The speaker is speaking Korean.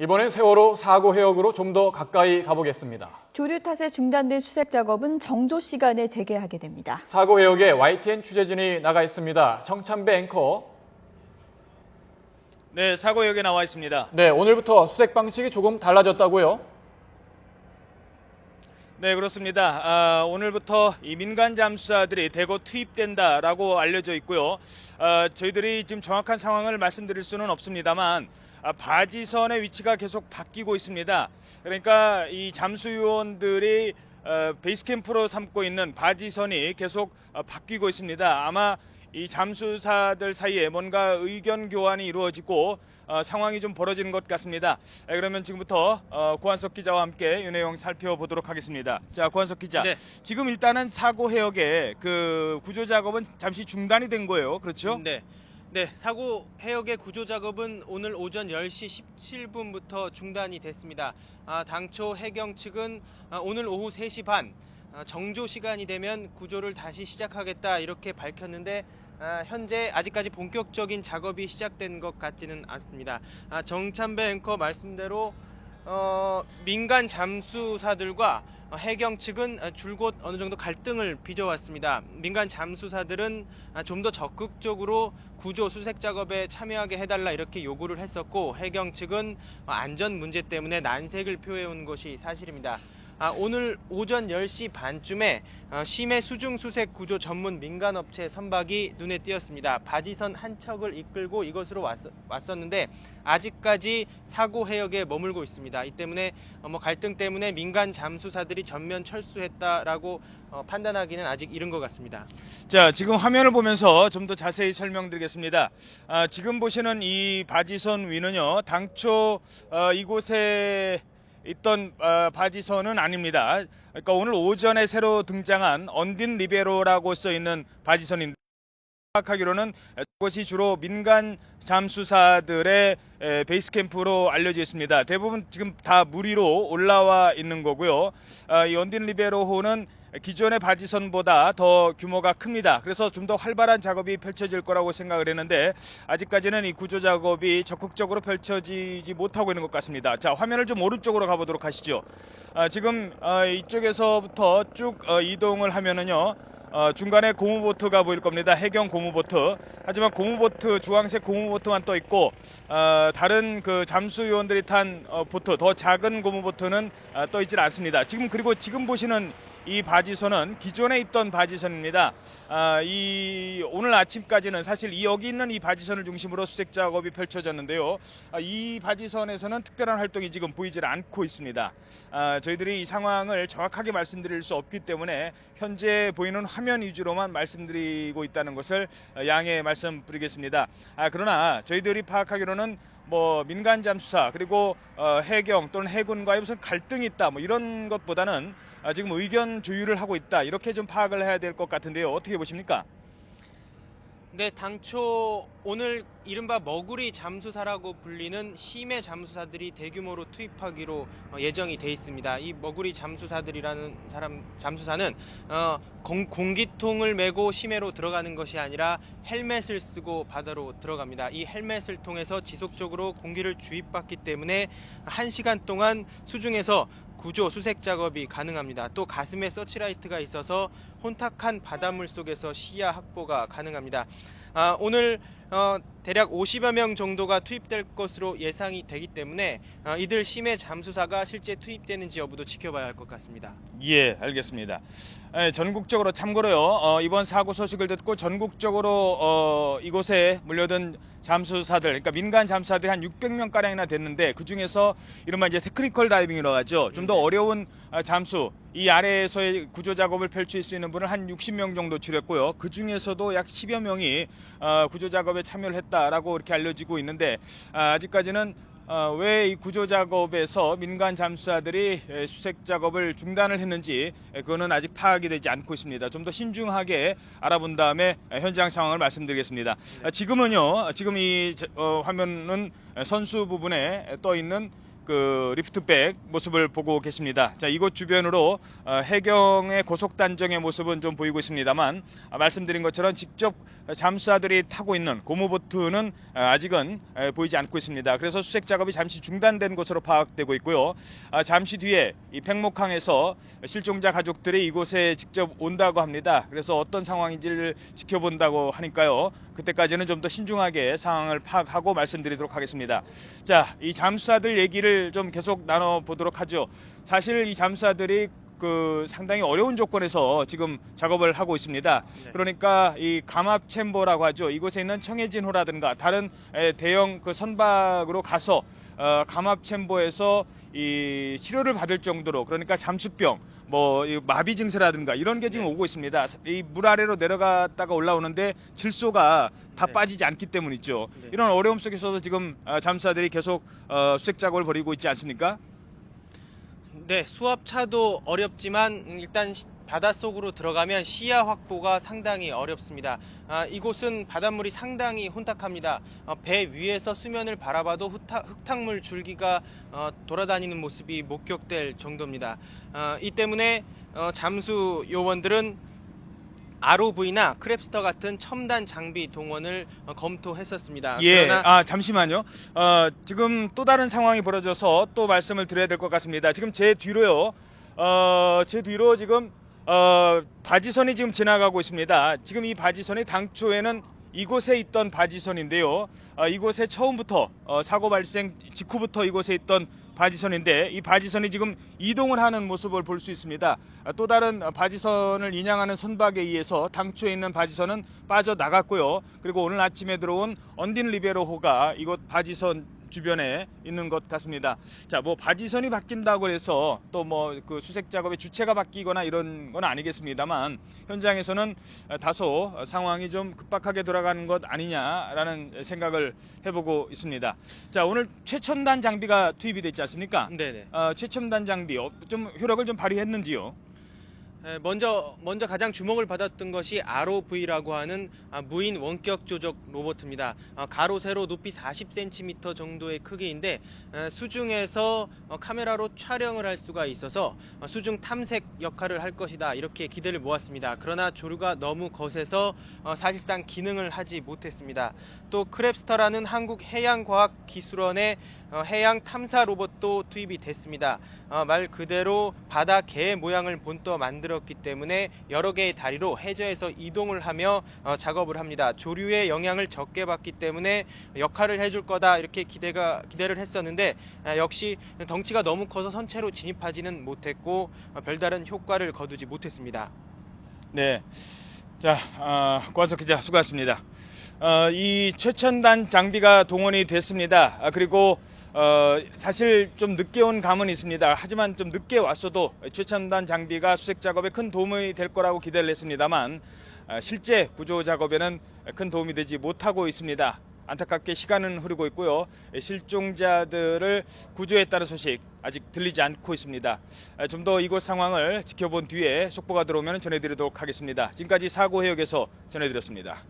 이번엔 세월호 사고 해역으로 좀 더 가까이 가보겠습니다. 조류 탓에 중단된 수색 작업은 정조 시간에 재개하게 됩니다. 사고 해역에 YTN 취재진이 나가 있습니다. 정찬배 앵커. 네, 사고 해역에 나와 있습니다. 네, 오늘부터 수색 방식이 조금 달라졌다고요? 네, 그렇습니다. 오늘부터 이 민간 잠수사들이 대거 투입된다라고 알려져 있고요. 저희들이 지금 정확한 상황을 말씀드릴 수는 없습니다만 바지선의 위치가 계속 바뀌고 있습니다. 그러니까 이 잠수요원들이 베이스 캠프로 삼고 있는 바지선이 계속 바뀌고 있습니다. 아마 이 잠수사들 사이에 뭔가 의견 교환이 이루어지고 상황이 좀 벌어지는 것 같습니다. 그러면 지금부터 고한석 기자와 함께 윤혜영 살펴보도록 하겠습니다. 자, 고한석 기자. 네. 지금 일단은 사고 해역에 그 구조 작업은 잠시 중단이 된 거예요. 그렇죠? 네. 네, 사고 해역의 구조 작업은 오늘 오전 10시 17분부터 중단이 됐습니다. 당초 해경 측은 오늘 오후 3시 반 정조 시간이 되면 구조를 다시 시작하겠다 이렇게 밝혔는데 현재 아직까지 본격적인 작업이 시작된 것 같지는 않습니다. 정찬배 앵커 말씀대로 민간 잠수사들과 해경 측은 줄곧 어느 정도 갈등을 빚어왔습니다. 민간 잠수사들은 좀 더 적극적으로 구조 수색 작업에 참여하게 해달라 이렇게 요구를 했었고, 해경 측은 안전 문제 때문에 난색을 표해온 것이 사실입니다. 오늘 오전 10시 반쯤에 심해 수중 수색 구조 전문 민간업체 선박이 눈에 띄었습니다. 바지선 한 척을 이끌고 이것으로 왔었는데 아직까지 사고 해역에 머물고 있습니다. 이 때문에 갈등 때문에 민간 잠수사들이 전면 철수했다라고 판단하기는 아직 이른 것 같습니다. 자, 지금 화면을 보면서 좀 더 자세히 설명드리겠습니다. 지금 보시는 이 바지선 위는요, 당초 이곳에 있던 바지선은 아닙니다. 그러니까 오늘 오전에 새로 등장한 언딘 리베로라고 써 있는 바지선인데, 파악하기로는 이것이 주로 민간 잠수사들의 베이스 캠프로 알려져 있습니다. 대부분 지금 다 물 위로 올라와 있는 거고요. 이 언딘 리베로호는 기존의 바지선보다 더 규모가 큽니다. 그래서 좀 더 활발한 작업이 펼쳐질 거라고 생각을 했는데 아직까지는 이 구조 작업이 적극적으로 펼쳐지지 못하고 있는 것 같습니다. 자, 화면을 좀 오른쪽으로 가보도록 하시죠. 지금 이쪽에서부터 쭉 이동을 하면은요, 중간에 고무보트가 보일 겁니다. 해경 고무보트. 하지만 고무보트, 주황색 고무보트만 떠 있고 다른 그 잠수요원들이 탄 보트, 더 작은 고무보트는 떠 있질 않습니다. 그리고 지금 보시는 이 바지선은 기존에 있던 바지선입니다. 오늘 아침까지는 사실 여기 있는 이 바지선을 중심으로 수색 작업이 펼쳐졌는데요. 이 바지선에서는 특별한 활동이 지금 보이질 않고 있습니다. 저희들이 이 상황을 정확하게 말씀드릴 수 없기 때문에 현재 보이는 화면 위주로만 말씀드리고 있다는 것을 양해 말씀드리겠습니다. 그러나 저희들이 파악하기로는 민간 잠수사 그리고 해경 또는 해군과의 무슨 갈등이 있다 이런 것보다는 지금 의견 조율을 하고 있다 이렇게 좀 파악을 해야 될 것 같은데요. 어떻게 보십니까? 네, 당초 오늘 이른바 머구리 잠수사라고 불리는 심해 잠수사들이 대규모로 투입하기로 예정이 돼 있습니다. 이 머구리 잠수사들이라는 잠수사는 공기통을 메고 심해로 들어가는 것이 아니라 헬멧을 쓰고 바다로 들어갑니다. 이 헬멧을 통해서 지속적으로 공기를 주입받기 때문에 1시간 동안 수중에서 구조 수색 작업이 가능합니다. 또 가슴에 서치라이트가 있어서 혼탁한 바닷물 속에서 시야 확보가 가능합니다. 오늘 대략 50여 명 정도가 투입될 것으로 예상이 되기 때문에 이들 심해 잠수사가 실제 투입되는지 여부도 지켜봐야 할 것 같습니다. 예, 알겠습니다. 전국적으로 참고로요, 이번 사고 소식을 듣고 전국적으로 이곳에 몰려든 잠수사들, 그러니까 민간 잠수사들이 한 600명 가량이나 됐는데 그 중에서 이른바 이제 테크니컬 다이빙이라고 하죠. 좀 더 어려운 잠수, 이 아래에서의 구조 작업을 펼칠 수 있는 분을 한 60명 정도 추렸고요. 그 중에서도 약 10여 명이 구조 작업에 참여를 했다라고 이렇게 알려지고 있는데 아직까지는 왜 이 구조 작업에서 민간 잠수사들이 수색 작업을 중단을 했는지 그거는 아직 파악이 되지 않고 있습니다. 좀 더 신중하게 알아본 다음에 현장 상황을 말씀드리겠습니다. 지금은요, 지금 이 화면은 선수 부분에 떠 있는 그 리프트백 모습을 보고 계십니다. 자, 이곳 주변으로 해경의 고속 단정의 모습은 좀 보이고 있습니다만 말씀드린 것처럼 직접 잠수사들이 타고 있는 고무보트는 아직은 보이지 않고 있습니다. 그래서 수색 작업이 잠시 중단된 것으로 파악되고 있고요. 잠시 뒤에 이 팽목항에서 실종자 가족들이 이곳에 직접 온다고 합니다. 그래서 어떤 상황인지를 지켜본다고 하니까요. 그때까지는 좀 더 신중하게 상황을 파악하고 말씀드리도록 하겠습니다. 자, 이 잠수사들 얘기를 좀 계속 나눠보도록 하죠. 사실 이 잠수사들이 그 상당히 어려운 조건에서 지금 작업을 하고 있습니다. 네. 그러니까 이 감압 챔버라고 하죠. 이곳에 있는 청해진호라든가 다른 대형 그 선박으로 가서 감압 챔버에서 이 치료를 받을 정도로, 그러니까 잠수병, 뭐 마비 증세라든가 이런 게 지금 오고 있습니다. 이 물 아래로 내려갔다가 올라오는데 질소가 다 네. 빠지지 않기 때문이죠. 네. 이런 어려움 속에서도 지금 잠수사들이 계속 수색 작업을 벌이고 있지 않습니까? 네, 수압차도 어렵지만 일단 바닷속으로 들어가면 시야 확보가 상당히 어렵습니다. 이곳은 바닷물이 상당히 혼탁합니다. 배 위에서 수면을 바라봐도 흙탕물 줄기가 돌아다니는 모습이 목격될 정도입니다. 이 때문에 잠수 요원들은 ROV나 크랩스터 같은 첨단 장비 동원을 검토했었습니다. 예, 그러나 잠시만요. 지금 또 다른 상황이 벌어져서 또 말씀을 드려야 될 것 같습니다. 지금 제 뒤로요. 제 뒤로 지금 바지선이 지금 지나가고 있습니다. 지금 이 바지선이 당초에는 이곳에 있던 바지선인데요. 이곳에 처음부터 사고 발생 직후부터 이곳에 있던 바지선인데 이 바지선이 지금 이동을 하는 모습을 볼 수 있습니다. 또 다른 바지선을 인양하는 선박에 의해서 당초에 있는 바지선은 빠져나갔고요. 그리고 오늘 아침에 들어온 언딘 리베로호가 이곳 바지선 주변에 있는 것 같습니다. 자, 뭐 바지선이 바뀐다고 해서 또 뭐 그 수색 작업의 주체가 바뀌거나 이런 건 아니겠습니다만 현장에서는 다소 상황이 좀 급박하게 돌아가는 것 아니냐라는 생각을 해보고 있습니다. 자, 오늘 최첨단 장비가 투입이 됐지 않습니까? 네네. 최첨단 장비 좀 효력을 좀 발휘했는지요? 먼저 가장 주목을 받았던 것이 ROV라고 하는 무인 원격 조적 로봇입니다. 가로 세로 높이 40cm 정도의 크기인데 수중에서 카메라로 촬영을 할 수가 있어서 수중 탐색 역할을 할 것이다, 이렇게 기대를 모았습니다. 그러나 조류가 너무 거세서 사실상 기능을 하지 못했습니다. 또 크랩스터라는 한국해양과학기술원의 해양 탐사 로봇도 투입이 됐습니다. 말 그대로 바다 개 모양을 본떠 만들었기 때문에 여러 개의 다리로 해저에서 이동을 하며 작업을 합니다. 조류의 영향을 적게 받기 때문에 역할을 해줄 거다, 이렇게 기대를 했었는데 역시 덩치가 너무 커서 선체로 진입하지는 못했고 별다른 효과를 거두지 못했습니다. 네, 자, 고한석 기자 수고하셨습니다. 이 최첨단 장비가 동원이 됐습니다. 그리고 사실 좀 늦게 온 감은 있습니다. 하지만 좀 늦게 왔어도 최첨단 장비가 수색 작업에 큰 도움이 될 거라고 기대를 했습니다만 실제 구조 작업에는 큰 도움이 되지 못하고 있습니다. 안타깝게 시간은 흐르고 있고요. 실종자들을 구조했다는 소식 아직 들리지 않고 있습니다. 좀 더 이곳 상황을 지켜본 뒤에 속보가 들어오면 전해드리도록 하겠습니다. 지금까지 사고 해역에서 전해드렸습니다.